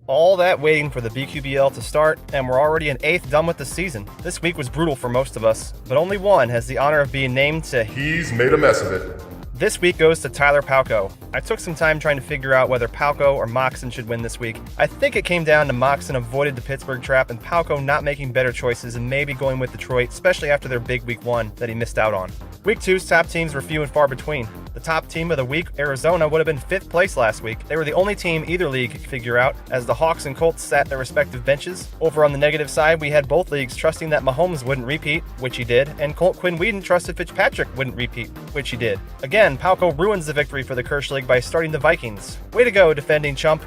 All that waiting for the BQBL to start, and we're already an eighth done with the season. This week was brutal for most of us, but only one has the honor of being named to He's made a mess of it. This week goes to Tyler Palko. I took some time trying to figure out whether Palko or Moxon should win this week. I think it came down to Moxon avoided the Pittsburgh trap and Palko not making better choices and maybe going with Detroit, especially after their big week 1 that he missed out on. Week 2's top teams were few and far between. The top team of the week, Arizona, would have been 5th place last week. They were the only team either league could figure out, as the Hawks and Colts sat their respective benches. Over on the negative side, we had both leagues trusting that Mahomes wouldn't repeat, which he did, and Colt Quinn Whedon trusted Fitzpatrick wouldn't repeat, which he did. Again, Palko ruins the victory for the Kirsch League by starting the Vikings. Way to go, defending champ.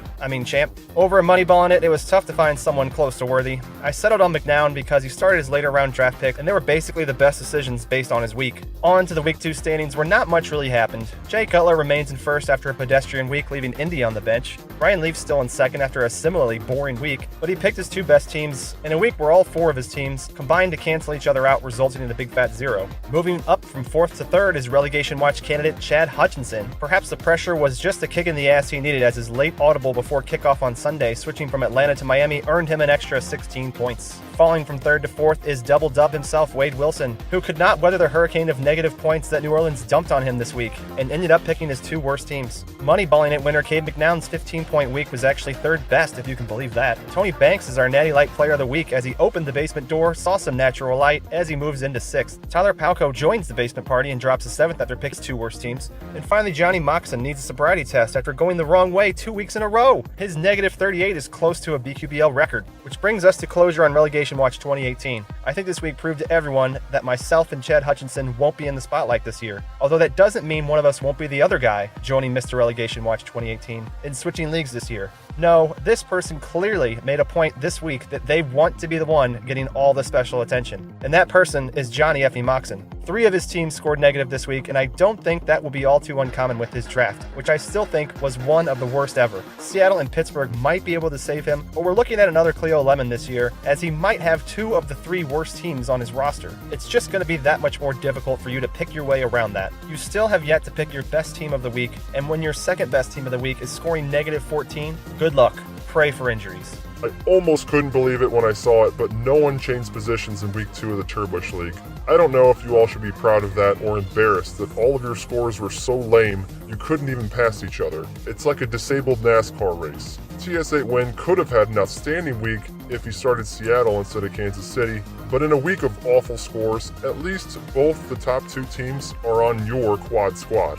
Over at Moneyballing it was tough to find someone close to worthy. I settled on McNown because he started his later round draft pick, and they were basically the best decisions based on his week. On to the week 2 standings, where not much really happened. Jay Cutler remains in first after a pedestrian week, leaving Indy on the bench. Ryan Leaf's still in second after a similarly boring week, but he picked his 2 best teams in a week where all 4 of his teams combined to cancel each other out, resulting in a big fat 0. Moving up from 4th to 3rd is relegation watch candidate Chad Hutchinson. Perhaps the pressure was just the kick in the ass he needed, as his late audible before kickoff on Sunday, switching from Atlanta to Miami, earned him an extra 16 points. Falling from 3rd to 4th is double dub himself, Wade Wilson, who could not weather the hurricane of negative points that New Orleans dumped on him this week, and ended up picking his 2 worst teams. Moneyballing it winner Cade McNown's 15-point week was actually 3rd best, if you can believe that. Tony Banks is our Natty Light player of the week, as he opened the basement door, saw some natural light as he moves into 6th. Tyler Palko joins the basement party and drops to 7th after picks 2 worst teams. And finally, Johnny Moxon needs a sobriety test after going the wrong way 2 weeks in a row. His negative 38 is close to a BQBL record, which brings us to closure on Relegation Watch 2018. I think this week proved to everyone that myself and Chad Hutchinson won't be in the spotlight this year, although that doesn't mean one of us won't be the other guy joining Mr. Relegation Watch 2018 in switching leagues this year. No, this person clearly made a point this week that they want to be the one getting all the special attention. And that person is Johnny Effie Moxon. 3 of his teams scored negative this week, and I don't think that will be all too uncommon with his draft, which I still think was one of the worst ever. Seattle and Pittsburgh might be able to save him, but we're looking at another Cleo Lemon this year, as he might have 2 of the 3 worst teams on his roster. It's just going to be that much more difficult for you to pick your way around that. You still have yet to pick your best team of the week, and when your second best team of the week is scoring negative 14, good luck. Pray for injuries. I almost couldn't believe it when I saw it, but no one changed positions in week 2 of the Turbush League. I don't know if you all should be proud of that or embarrassed that all of your scores were so lame you couldn't even pass each other. It's like a disabled NASCAR race. TS8 Win could have had an outstanding week if he started Seattle instead of Kansas City, but in a week of awful scores, at least both the top 2 teams are on your quad squad.